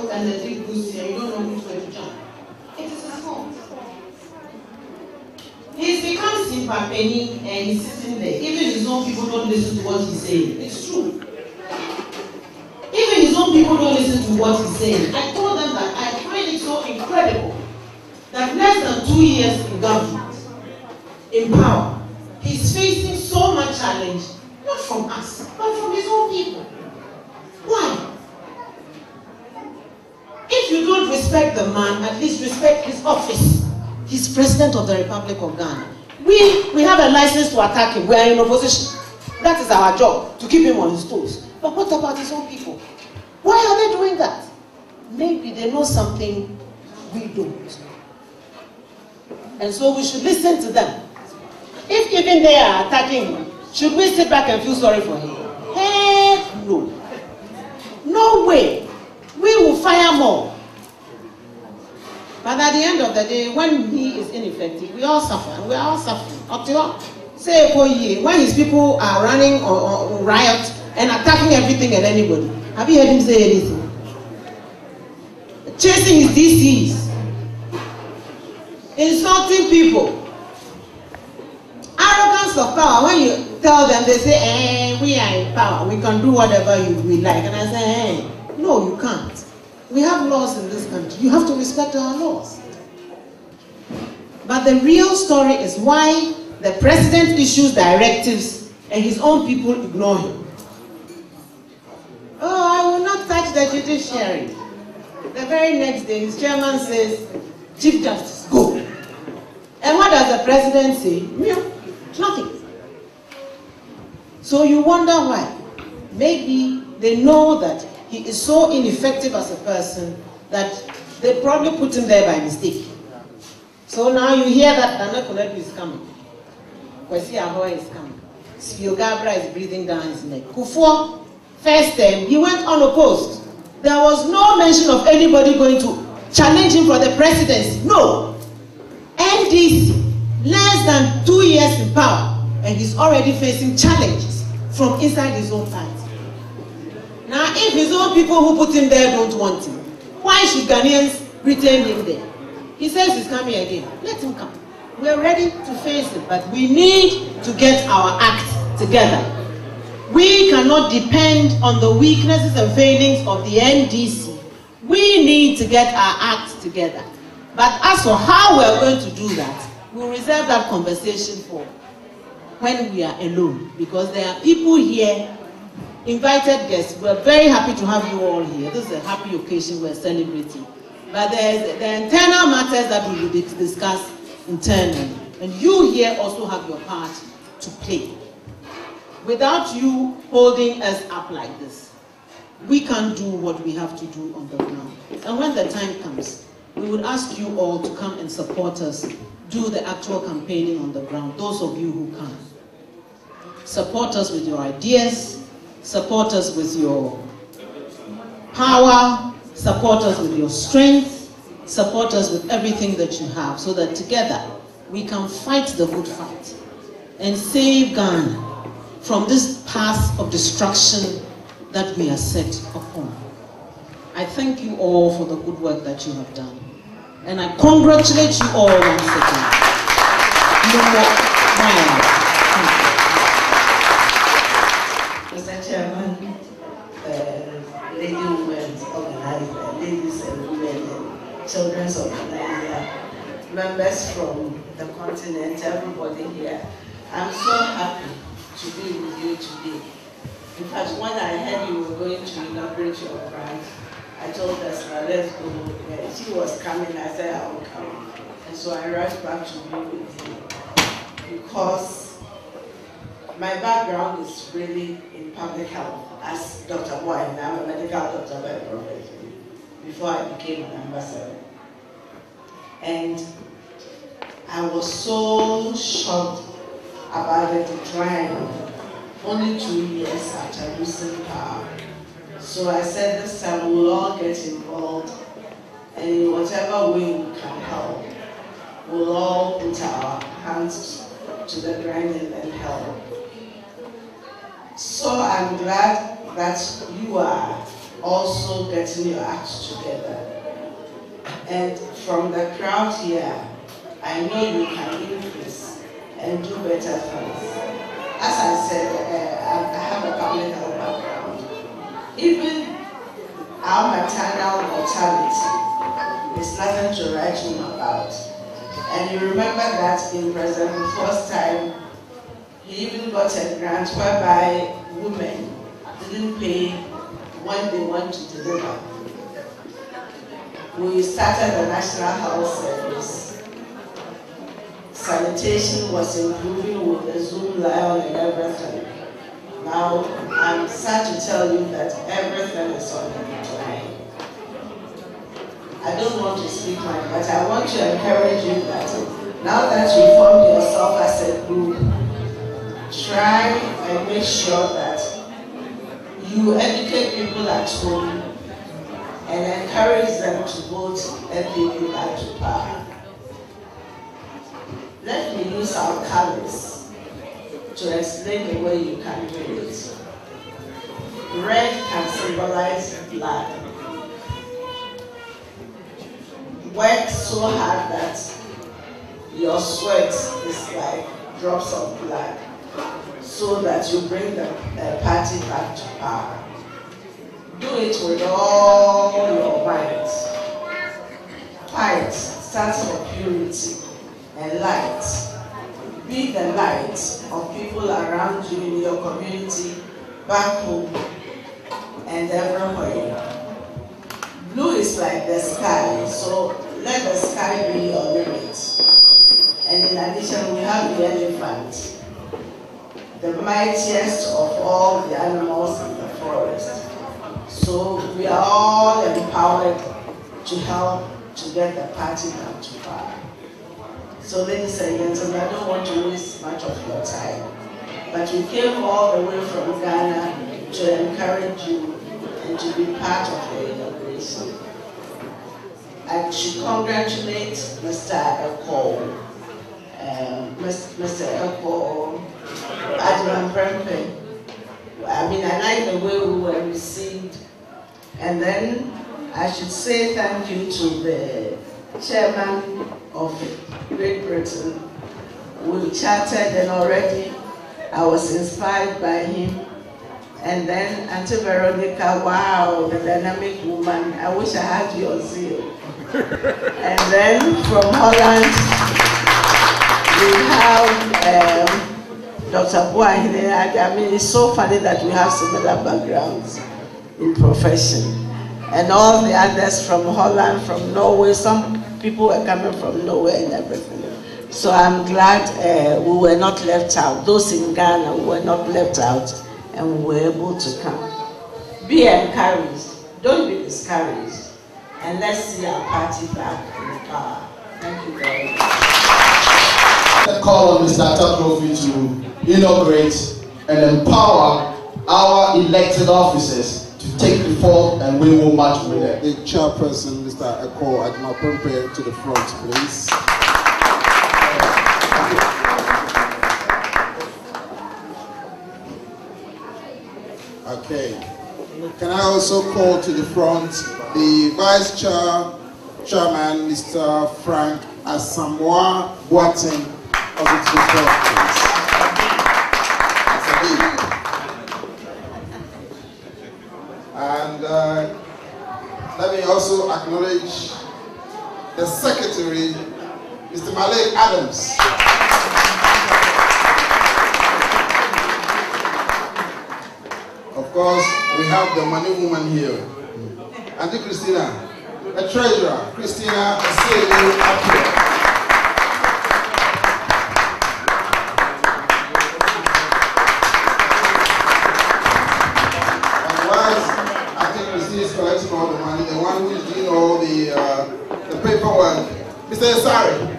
go and the thing goes here, you don't know which way to jump. It is his fault. He's become sympathetic and he's sitting there. Even his own people don't listen to what he's saying. It's true. Even his own people don't listen to what he's saying. I told them that I find it so incredible that less than 2 years in government, in power, he's facing so much challenge, not from us, but from his own people. Why? If you don't respect the man, at least respect his office. He's president of the Republic of Ghana. We have a license to attack him. We are in opposition. That is our job, to keep him on his toes. But what about his own people? Why are they doing that? Maybe they know something we don't. And so we should listen to them. If even they are attacking him, should we sit back and feel sorry for him? Heck no. No way. We will fire more. But at the end of the day, when he is ineffective, we all suffer. And we are all suffering. Say when his people are running or riot and attacking everything and anybody, have you heard him say anything? Chasing his DCs. Insulting people. Arrogance of power. When you tell them, they say, we are in power. We can do whatever we like. And I say, no, you can't. We have laws in this country. You have to respect our laws. But the real story is why the president issues directives and his own people ignore him. Oh, I will not touch the judiciary. The very next day, his chairman says, Chief Justice, go. And what does the president say? Nothing. So you wonder why. Maybe they know that he is so ineffective as a person that they probably put him there by mistake. So now you hear that Nana Kuledu is coming. Kwesi Ahoy is coming. Spiogabra is breathing down his neck. Kufuor, first time, he went unopposed. There was no mention of anybody going to challenge him for the presidency. No. NDC, less than 2 years in power, and he's already facing challenges from inside his own party. Now, if his own people who put him there don't want him, why should Ghanaians retain him there? He says he's coming again. Let him come. We're ready to face it, but we need to get our act together. We cannot depend on the weaknesses and failings of the NDC. We need to get our act together. But as for how we're going to do that, we'll reserve that conversation for when we are alone, because there are people here, invited guests. We're very happy to have you all here. This is a happy occasion we're celebrating. But there's the internal matters that we will discuss internally. And you here also have your part to play. Without you holding us up like this, we can't do what we have to do on the ground. And when the time comes, we would ask you all to come and support us, do the actual campaigning on the ground, those of you who can. Support us with your ideas, support us with your power, support us with your strength, support us with everything that you have, so that together we can fight the good fight and save Ghana from this path of destruction that we are set upon. I thank you all for the good work that you have done. And I congratulate you all once again. No more violence. Mr. Chairman, lady women's organizer, ladies and women and children's organizer, members from the continent, everybody here, I'm so happy to be with you today. In fact, when I heard you were going to inaugurate your branch, I told Tesla, let's go. When she was coming, I said, I will come. And so I rushed back to be with you. Because my background is really in public health. As Dr. Boy, and I'm a medical doctor by profession, before I became an ambassador. And I was so shocked about the decline only 2 years after losing power. So I said this time we'll all get involved, and in whatever way we can help, we'll all put our hands to the grinding and help. So I'm glad that you are also getting your act together. And from the crowd here, I know you can increase and do better things. As I said, I have a public health background. Even our maternal mortality is nothing to write home about. And you remember that in President Bufo's time, he even got a grant whereby women didn't pay when they went to deliver. We started the National Health Service. Sanitation was improving with the Zoom Lion and everything. Now, I'm sad to tell you that everything is on the decline. I don't want to speak much, but I want to encourage you that now that you formed yourself as a group, try and make sure that you educate people at home and encourage them to vote NPP back to power. Let me use our colors to explain the way you can do it. Red can symbolize blood. Work so hard that your sweat is like drops of blood, so that you bring the party back to power. Do it with all your might. Fight stands for purity and light. Be the light of people around you in your community, back home, and everywhere. Blue is like the sky, so let the sky be your limit. And in addition, we have the elephant, the mightiest of all the animals in the forest. So we are all empowered to help to get the party back to power. So ladies and gentlemen, I don't want to waste much of your time, but we came all the way from Ghana to encourage you and to be part of your inauguration. I should congratulate Mr. Eko, Mr. Eko, Adman Prempe. I mean, I like the way we were received. And then I should say thank you to the chairman of Great Britain. We chatted and already I was inspired by him. And then Auntie Veronica, wow, the dynamic woman. I wish I had your zeal. And then from Holland, we have Dr. Boahine. I mean, it's so funny that we have similar backgrounds in profession. And all the others from Holland, from Norway, some people were coming from Norway and everything. So I'm glad we were not left out. Those in Ghana were not left out and we were able to come. Be encouraged, don't be discouraged, and let's see our party back in power. Thank you very much. I call on Mr. Atakrofi to inaugurate and empower our elected officers to take the fall and we will march with them. The chairperson, Mr. Eko Admapempe, to the front, please. Okay. Can I also call to the front the Vice Chairman, Mr. Frank Asamoah Boateng, also to the front, please. And let me also acknowledge the Secretary, Mr. Malik Adams. Of course, we have the money woman here, Auntie Christina, the Treasurer, Christina Aselu up here. Collecting all the money, the one who is doing all the paperwork, Mr. Esari.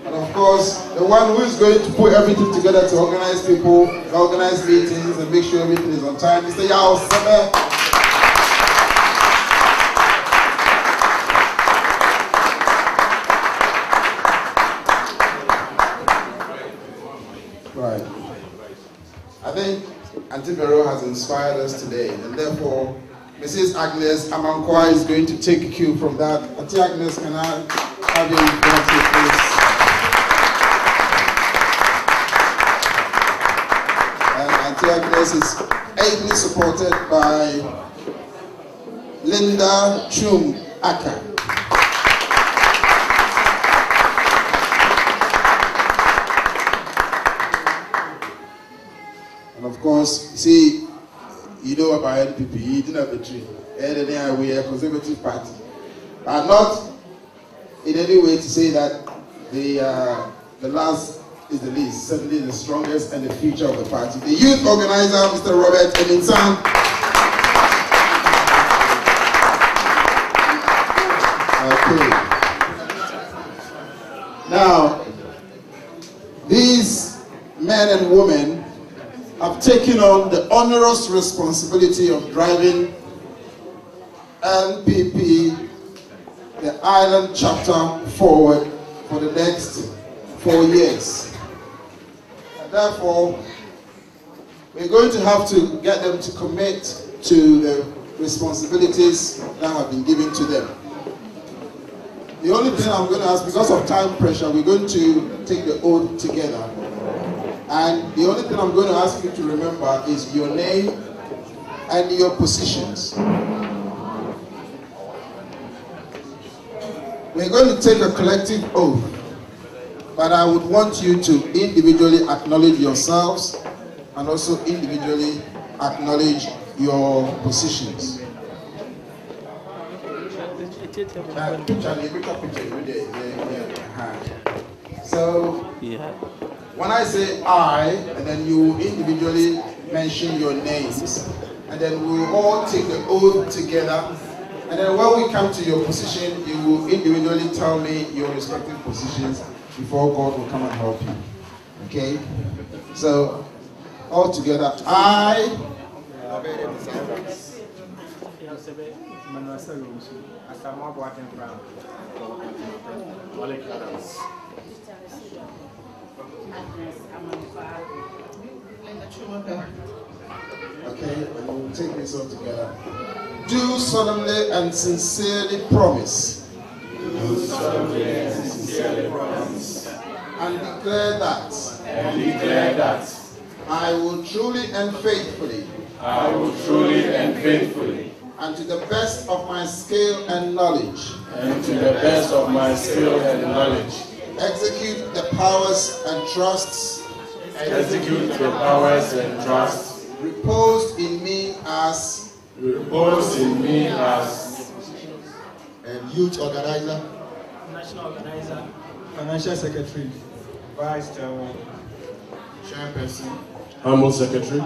And of course, the one who is going to put everything together to organize people, organize meetings, and make sure everything is on time, Mr. Yao Sebe. I think Auntie Vero has inspired us today, and therefore Mrs. Agnes Amankwa is going to take a cue from that. Auntie Agnes, can I have you in front of you, please? And Auntie Agnes is ably supported by Linda Chum Aka. And of course, see, you know about NPP, you didn't have the tree. And we are a conservative party. But not in any way to say that the last is the least, certainly the strongest and the future of the party. The youth organizer, Mr. Robert Eminsan. Okay. Now, these men and women have taken on the onerous responsibility of driving NPP, the island chapter, forward for the next 4 years. And therefore, we're going to have to get them to commit to the responsibilities that have been given to them. The only thing I'm going to ask, because of time pressure, we're going to take the oath together. And the only thing I'm going to ask you to remember is your name and your positions. We're going to take a collective oath, but I would want you to individually acknowledge yourselves and also individually acknowledge your positions. So, when I say I, and then you individually mention your names, and then we'll all take the oath together, and then when we come to your position, you will individually tell me your respective positions before God will come and help you. Okay? So, all together, I. Okay, and we'll take this all together. Do solemnly and sincerely promise. Do solemnly and sincerely promise. And declare that. And declare that. I will truly and faithfully. I will truly and faithfully. And to the best of my skill and knowledge. And to the best of my skill and knowledge. Execute the powers and trusts. Execute the powers and trusts. Reposed in me as. Reposed in me as. Youth organizer. National organizer. Financial secretary. Vice chairman. Chairperson. Humble secretary.